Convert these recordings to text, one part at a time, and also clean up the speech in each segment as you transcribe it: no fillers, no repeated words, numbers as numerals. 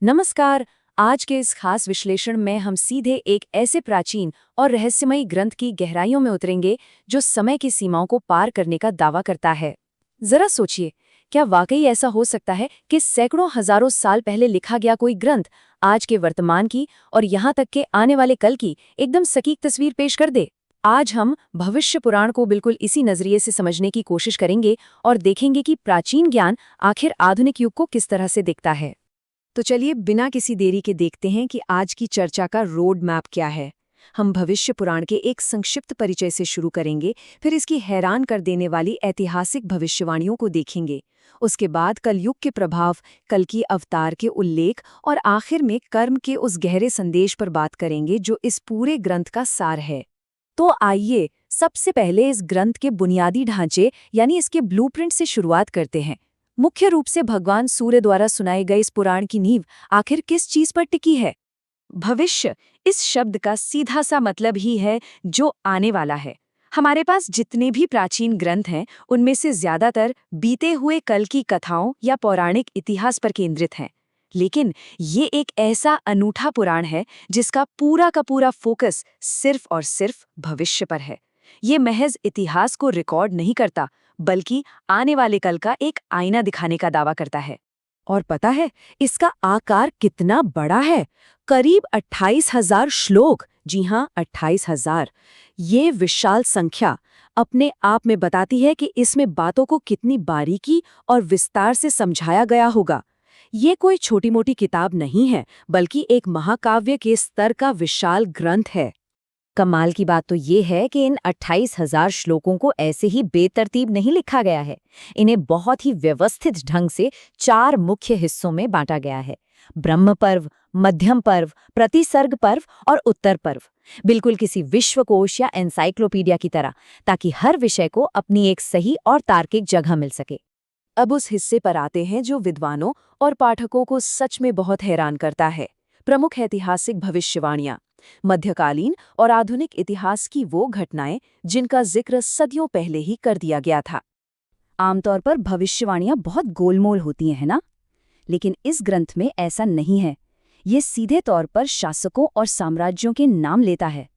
नमस्कार। आज के इस खास विश्लेषण में हम सीधे एक ऐसे प्राचीन और रहस्यमयी ग्रंथ की गहराइयों में उतरेंगे जो समय की सीमाओं को पार करने का दावा करता है। जरा सोचिए, क्या वाकई ऐसा हो सकता है कि सैकड़ों हजारों साल पहले लिखा गया कोई ग्रंथ आज के वर्तमान की और यहाँ तक के आने वाले कल की एकदम सटीक तस्वीर पेश कर दे? आज हम भविष्य पुराण को बिल्कुल इसी नजरिए से समझने की कोशिश करेंगे और देखेंगे कि प्राचीन ज्ञान आखिर आधुनिक युग को किस तरह से दिखता है। तो चलिए बिना किसी देरी के देखते हैं कि आज की चर्चा का रोड मैप क्या है। हम भविष्य पुराण के एक संक्षिप्त परिचय से शुरू करेंगे, फिर इसकी हैरान कर देने वाली ऐतिहासिक भविष्यवाणियों को देखेंगे। उसके बाद कलयुग के प्रभाव, कल की अवतार के उल्लेख और आखिर में कर्म के उस गहरे संदेश पर बात करेंगे जो इस पूरे ग्रंथ का सार है। तो आइए सबसे पहले इस ग्रंथ के बुनियादी ढांचे यानी इसके ब्लूप्रिंट से शुरुआत करते हैं। मुख्य रूप से भगवान सूर्य द्वारा सुनाए गए इस पुराण की नींव आखिर किस चीज पर टिकी है? भविष्य इस शब्द का सीधा सा मतलब ही है जो आने वाला है। हमारे पास जितने भी प्राचीन ग्रंथ हैं उनमें से ज्यादातर बीते हुए कल की कथाओं या पौराणिक इतिहास पर केंद्रित हैं। लेकिन ये एक ऐसा अनूठा पुराण है जिसका पूरा का पूरा फोकस सिर्फ और सिर्फ भविष्य पर है। ये महज इतिहास को रिकॉर्ड नहीं करता, बल्कि आने वाले कल का एक आईना दिखाने का दावा करता है। और पता है इसका आकार कितना बड़ा है? करीब 28,000 श्लोक। जी हाँ, 28,000। ये विशाल संख्या अपने आप में बताती है कि इसमें बातों को कितनी बारीकी और विस्तार से समझाया गया होगा। ये कोई छोटी मोटी किताब नहीं है, बल्कि एक महाकाव्य के स्तर का विशाल ग्रंथ है। कमाल की बात तो ये है कि इन 28,000 श्लोकों को ऐसे ही बेतरतीब नहीं लिखा गया है। इन्हें बहुत ही व्यवस्थित ढंग से 4 मुख्य हिस्सों में बांटा गया है: ब्रह्म पर्व, मध्यम पर्व, प्रतिसर्ग पर्व और उत्तर पर्व। बिल्कुल किसी विश्वकोश या एनसाइक्लोपीडिया की तरह, ताकि हर विषय को अपनी एक सही और तार्किक जगह मिल सके। अब उस हिस्से पर आते हैं जो विद्वानों और पाठकों को सच में बहुत हैरान करता है। प्रमुख ऐतिहासिक भविष्यवाणियां, मध्यकालीन और आधुनिक इतिहास की वो घटनाएं जिनका जिक्र सदियों पहले ही कर दिया गया था। आमतौर पर भविष्यवाणियां बहुत गोलमोल होती हैं, है ना? लेकिन इस ग्रंथ में ऐसा नहीं है। ये सीधे तौर पर शासकों और साम्राज्यों के नाम लेता है।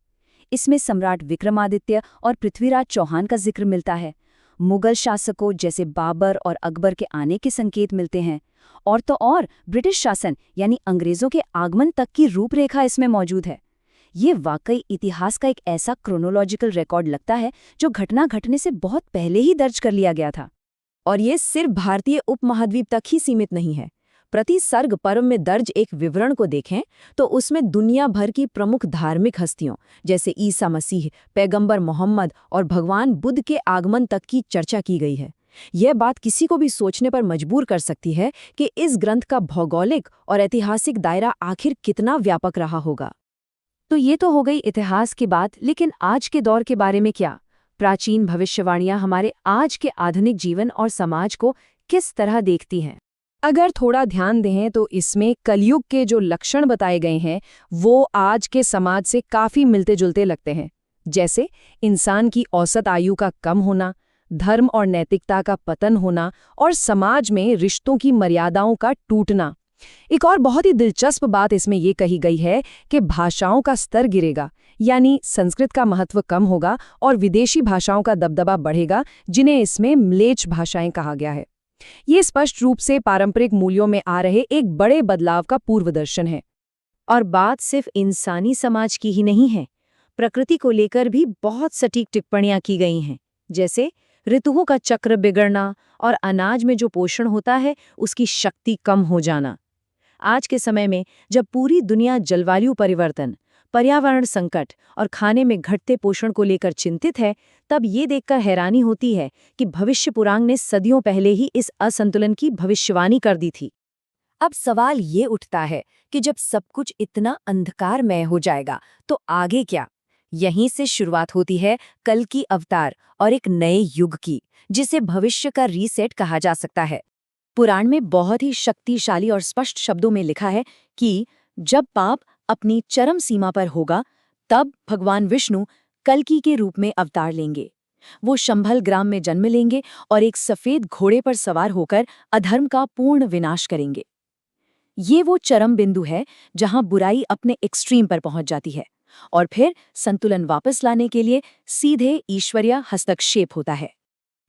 इसमें सम्राट विक्रमादित्य और पृथ्वीराज चौहान का जिक्र मिलता है। मुगल शासकों जैसे बाबर और अकबर के आने के संकेत मिलते हैं। और तो और ब्रिटिश शासन यानी अंग्रेजों के आगमन तक की रूपरेखा इसमें मौजूद है। ये वाकई इतिहास का एक ऐसा क्रोनोलॉजिकल रिकॉर्ड लगता है जो घटना घटने से बहुत पहले ही दर्ज कर लिया गया था। और ये सिर्फ भारतीय उपमहाद्वीप तक ही सीमित नहीं है। प्रतिसर्ग पर्व में दर्ज एक विवरण को देखें तो उसमें दुनिया भर की प्रमुख धार्मिक हस्तियों जैसे ईसा मसीह, पैगंबर मोहम्मद और भगवान बुद्ध के आगमन तक की चर्चा की गई है। यह बात किसी को भी सोचने पर मजबूर कर सकती है कि इस ग्रंथ का भौगोलिक और ऐतिहासिक दायरा आखिर कितना व्यापक रहा होगा। तो ये तो हो गई इतिहास की बात, लेकिन आज के दौर के बारे में क्या? प्राचीन भविष्यवाणियां हमारे आज के आधुनिक जीवन और समाज को किस तरह देखती हैं? अगर थोड़ा ध्यान दें तो इसमें कलयुग के जो लक्षण बताए गए हैं वो आज के समाज से काफी मिलते जुलते लगते हैं। जैसे इंसान की औसत आयु का कम होना, धर्म और नैतिकता का पतन होना और समाज में रिश्तों की मर्यादाओं का टूटना। एक और बहुत ही दिलचस्प बात इसमें ये कही गई है कि भाषाओं का स्तर गिरेगा, यानी संस्कृत का महत्व कम होगा और विदेशी भाषाओं का दबदबा बढ़ेगा, जिन्हें इसमें म्लेच्छ भाषाएं कहा गया है। ये स्पष्ट रूप से पारंपरिक मूल्यों में आ रहे एक बड़े बदलाव का पूर्वदर्शन है। और बात सिर्फ इंसानी समाज की ही नहीं है। प्रकृति को लेकर भी बहुत सटीक टिप्पणियां की गई हैं, जैसे ऋतुओं का चक्र बिगड़ना और अनाज में जो पोषण होता है उसकी शक्ति कम हो जाना। आज के समय में जब पूरी दुनिया जलवायु परिवर्तन, पर्यावरण संकट और खाने में घटते पोषण को लेकर चिंतित है, तब ये देखकर हैरानी होती है कि भविष्य पुराण ने सदियों पहले ही इस असंतुलन की भविष्यवाणी कर दी थी। अब सवाल ये उठता है कि जब सब कुछ इतना अंधकारमय हो जाएगा तो आगे क्या? यहीं से शुरुआत होती है कल की अवतार और एक नए युग की, जिसे भविष्य का रीसेट कहा जा सकता है। पुराण में बहुत ही शक्तिशाली और स्पष्ट शब्दों में लिखा है कि जब पाप अपनी चरम सीमा पर होगा, तब भगवान विष्णु कल्कि के रूप में अवतार लेंगे। वो शंभल ग्राम में जन्म लेंगे और एक सफेद घोड़े पर सवार होकर अधर्म का पूर्ण विनाश करेंगे। ये वो चरम बिंदु है जहां बुराई अपने एक्सट्रीम पर पहुंच जाती है और फिर संतुलन वापस लाने के लिए सीधे ईश्वरीय हस्तक्षेप होता है।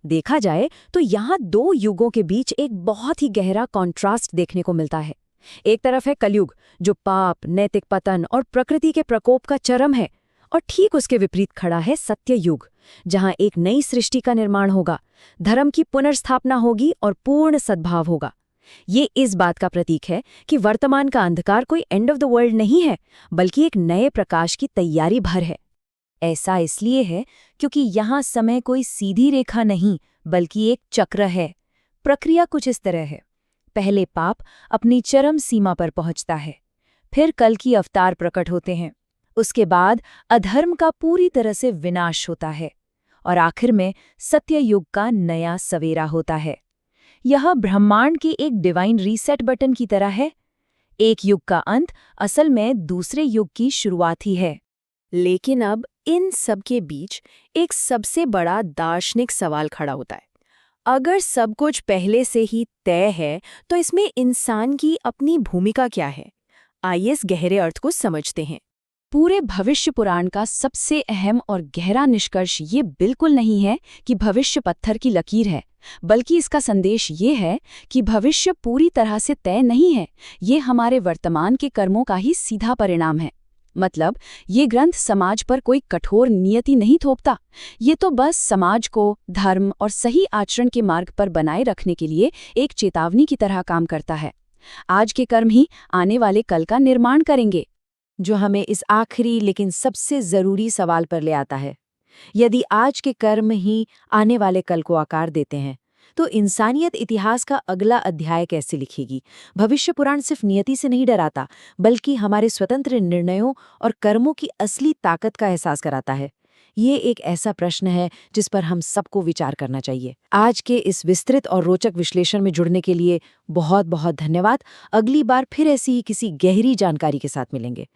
देखा जाए तो यहाँ दो युगों के बीच एक बहुत ही गहरा कॉन्ट्रास्ट देखने को मिलता है। एक तरफ है कलयुग, जो पाप, नैतिक पतन और प्रकृति के प्रकोप का चरम है, और ठीक उसके विपरीत खड़ा है सत्य युग, जहां एक नई सृष्टि का निर्माण होगा, धर्म की पुनर्स्थापना होगी और पूर्ण सद्भाव होगा। ये इस बात का प्रतीक है कि वर्तमान का अंधकार कोई एंड ऑफ द वर्ल्ड नहीं है, बल्कि एक नए प्रकाश की तैयारी भर है। ऐसा इसलिए है क्योंकि यहाँ समय कोई सीधी रेखा नहीं, बल्कि एक चक्र है। प्रक्रिया कुछ इस तरह है। पहले पाप अपनी चरम सीमा पर पहुंचता है, फिर कल की अवतार प्रकट होते हैं, उसके बाद अधर्म का पूरी तरह से विनाश होता है, और आखिर में सत्य युग का नया सवेरा होता है। यह ब्रह्मांड की एक डिवाइन रीसेट बटन की तरह है। एक युग का अंत असल में दूसरे युग की शुरुआत ही है। लेकिन अब इन सब के बीच एक सबसे बड़ा दार्शनिक सवाल खड़ा होता है। अगर सब कुछ पहले से ही तय है, तो इसमें इंसान की अपनी भूमिका क्या है? आइए इस गहरे अर्थ को समझते हैं। पूरे भविष्य पुराण का सबसे अहम और गहरा निष्कर्ष ये बिल्कुल नहीं है कि भविष्य पत्थर की लकीर है, बल्कि इसका संदेश ये है कि भविष्य पूरी तरह से तय नहीं है। ये हमारे वर्तमान के कर्मों का ही सीधा परिणाम है। मतलब, ये ग्रंथ समाज पर कोई कठोर नियति नहीं थोपता। ये तो बस समाज को धर्म और सही आचरण के मार्ग पर बनाए रखने के लिए एक चेतावनी की तरह काम करता है। आज के कर्म ही आने वाले कल का निर्माण करेंगे, जो हमें इस आखिरी लेकिन सबसे जरूरी सवाल पर ले आता है। यदि आज के कर्म ही आने वाले कल को आकार देते हैं, तो इंसानियत इतिहास का अगला अध्याय कैसे लिखेगी? भविष्य पुराण सिर्फ नियति से नहीं डराता, बल्कि हमारे स्वतंत्र निर्णयों और कर्मों की असली ताकत का एहसास कराता है। ये एक ऐसा प्रश्न है जिस पर हम सबको विचार करना चाहिए। आज के इस विस्तृत और रोचक विश्लेषण में जुड़ने के लिए बहुत बहुत धन्यवाद। अगली बार फिर ऐसी ही किसी गहरी जानकारी के साथ मिलेंगे।